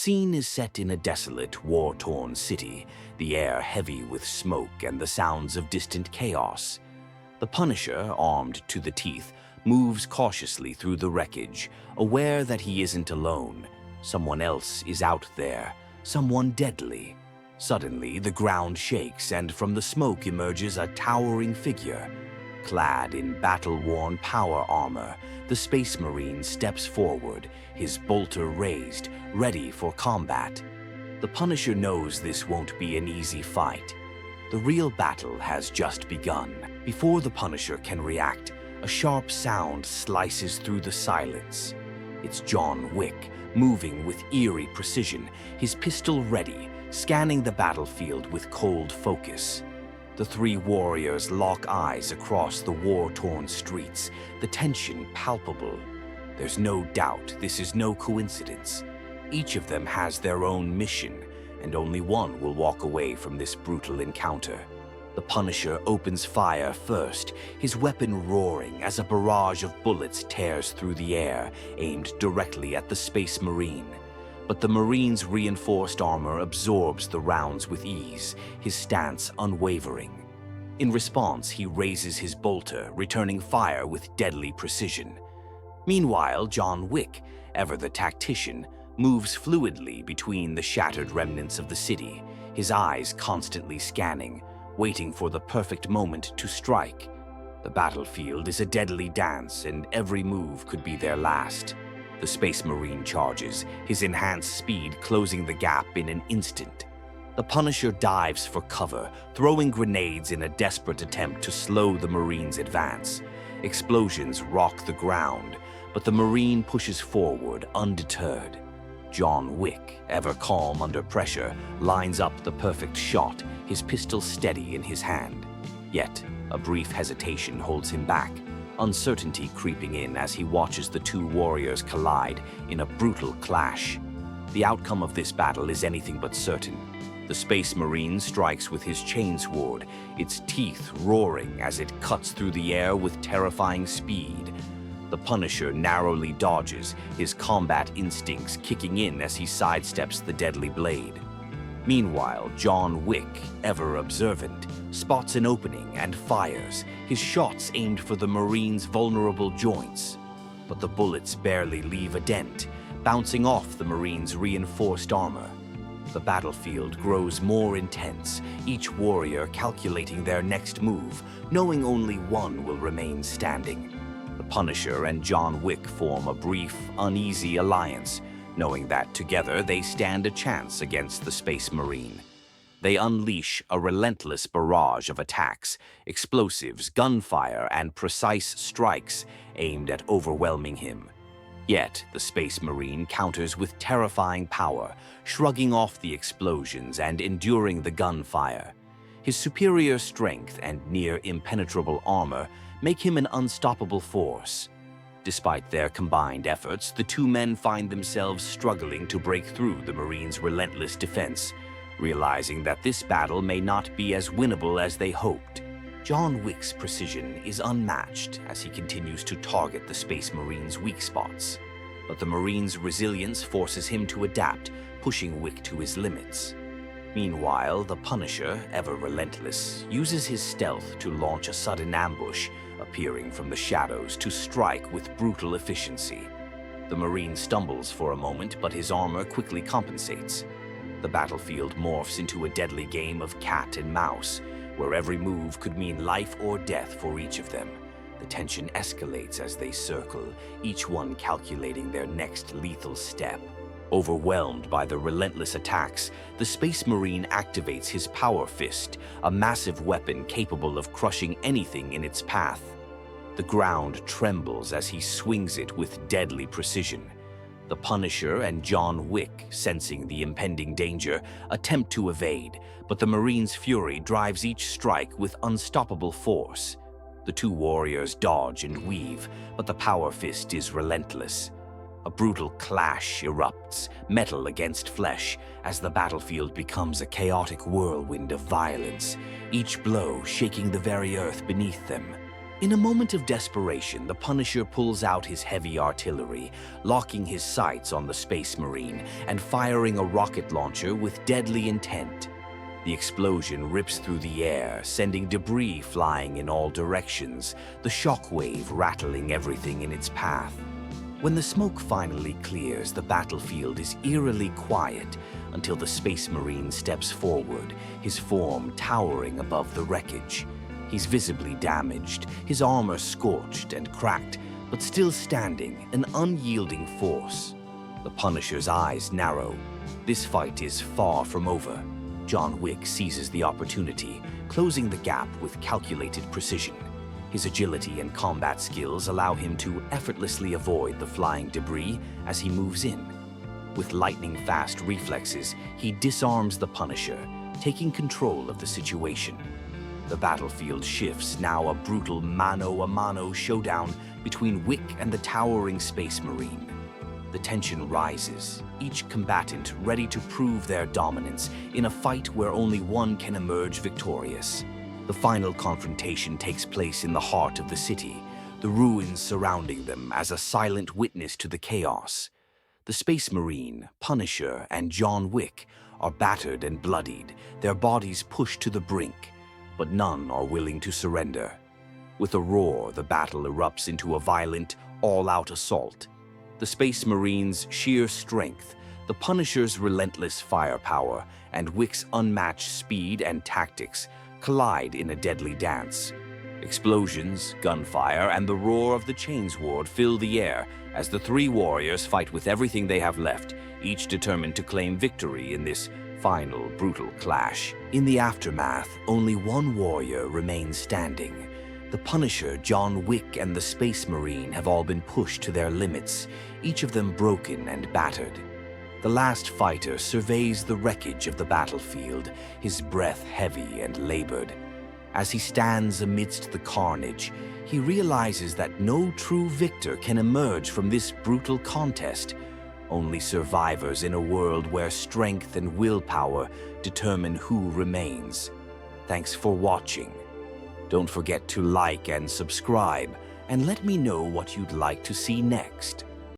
scene is set in a desolate, war-torn city, the air heavy with smoke and the sounds of distant chaos. The Punisher, armed to the teeth, moves cautiously through the wreckage, aware that he isn't alone. Someone else is out there, someone deadly. Suddenly, the ground shakes, and from the smoke emerges a towering figure. Clad in battle-worn power armor, the Space Marine steps forward, his bolter raised, ready for combat. The Punisher knows this won't be an easy fight. The real battle has just begun. Before the Punisher can react, a sharp sound slices through the silence. It's John Wick, moving with eerie precision, his pistol ready, scanning the battlefield with cold focus. The three warriors lock eyes across the war-torn streets, the tension palpable. There's no doubt this is no coincidence. Each of them has their own mission, and only one will walk away from this brutal encounter. The Punisher opens fire first, his weapon roaring as a barrage of bullets tears through the air, aimed directly at the Space Marine. But the Marine's reinforced armor absorbs the rounds with ease, his stance unwavering. In response, he raises his bolter, returning fire with deadly precision. Meanwhile, John Wick, ever the tactician, moves fluidly between the shattered remnants of the city, his eyes constantly scanning, waiting for the perfect moment to strike. The battlefield is a deadly dance, and every move could be their last. The Space Marine charges, his enhanced speed closing the gap in an instant. The Punisher dives for cover, throwing grenades in a desperate attempt to slow the Marine's advance. Explosions rock the ground, but the Marine pushes forward undeterred. John Wick, ever calm under pressure, lines up the perfect shot, his pistol steady in his hand. Yet, a brief hesitation holds him back, uncertainty creeping in as he watches the two warriors collide in a brutal clash. The outcome of this battle is anything but certain. The Space Marine strikes with his chainsword, its teeth roaring as it cuts through the air with terrifying speed. The Punisher narrowly dodges, his combat instincts kicking in as he sidesteps the deadly blade. Meanwhile, John Wick, ever observant, spots an opening and fires, his shots aimed for the Marine's vulnerable joints. But the bullets barely leave a dent, bouncing off the Marine's reinforced armor. The battlefield grows more intense, each warrior calculating their next move, knowing only one will remain standing. The Punisher and John Wick form a brief, uneasy alliance, knowing that together they stand a chance against the Space Marine. They unleash a relentless barrage of attacks, explosives, gunfire, and precise strikes aimed at overwhelming him. Yet, the Space Marine counters with terrifying power, shrugging off the explosions and enduring the gunfire. His superior strength and near impenetrable armor make him an unstoppable force. Despite their combined efforts, the two men find themselves struggling to break through the Marine's relentless defense, realizing that this battle may not be as winnable as they hoped. John Wick's precision is unmatched as he continues to target the Space Marine's weak spots. But the Marine's resilience forces him to adapt, pushing Wick to his limits. Meanwhile, the Punisher, ever relentless, uses his stealth to launch a sudden ambush, appearing from the shadows to strike with brutal efficiency. The Marine stumbles for a moment, but his armor quickly compensates. The battlefield morphs into a deadly game of cat and mouse, where every move could mean life or death for each of them. The tension escalates as they circle, each one calculating their next lethal step. Overwhelmed by the relentless attacks, the Space Marine activates his Power Fist, a massive weapon capable of crushing anything in its path. The ground trembles as he swings it with deadly precision. The Punisher and John Wick, sensing the impending danger, attempt to evade, but the Marine's fury drives each strike with unstoppable force. The two warriors dodge and weave, but the Power Fist is relentless. A brutal clash erupts, metal against flesh, as the battlefield becomes a chaotic whirlwind of violence, each blow shaking the very earth beneath them. In a moment of desperation, the Punisher pulls out his heavy artillery, locking his sights on the Space Marine and firing a rocket launcher with deadly intent. The explosion rips through the air, sending debris flying in all directions, the shockwave rattling everything in its path. When the smoke finally clears, the battlefield is eerily quiet until the Space Marine steps forward, his form towering above the wreckage. He's visibly damaged, his armor scorched and cracked, but still standing, an unyielding force. The Punisher's eyes narrow. This fight is far from over. John Wick seizes the opportunity, closing the gap with calculated precision. His agility and combat skills allow him to effortlessly avoid the flying debris as he moves in. With lightning-fast reflexes, he disarms the Punisher, taking control of the situation. The battlefield shifts, now a brutal mano-a-mano showdown between Wick and the towering Space Marine. The tension rises, each combatant ready to prove their dominance in a fight where only one can emerge victorious. The final confrontation takes place in the heart of the city, the ruins surrounding them as a silent witness to the chaos. The Space Marine, Punisher, and John Wick are battered and bloodied, their bodies pushed to the brink, but none are willing to surrender. With a roar, the battle erupts into a violent, all-out assault. The Space Marine's sheer strength, the Punisher's relentless firepower, and Wick's unmatched speed and tactics collide in a deadly dance. Explosions, gunfire, and the roar of the chainsword fill the air as the three warriors fight with everything they have left, each determined to claim victory in this final, brutal clash. In the aftermath, only one warrior remains standing. The Punisher, John Wick, and the Space Marine have all been pushed to their limits, each of them broken and battered. The last fighter surveys the wreckage of the battlefield, his breath heavy and labored. As he stands amidst the carnage, he realizes that no true victor can emerge from this brutal contest. Only survivors in a world where strength and willpower determine who remains. Thanks for watching. Don't forget to like and subscribe, and let me know what you'd like to see next.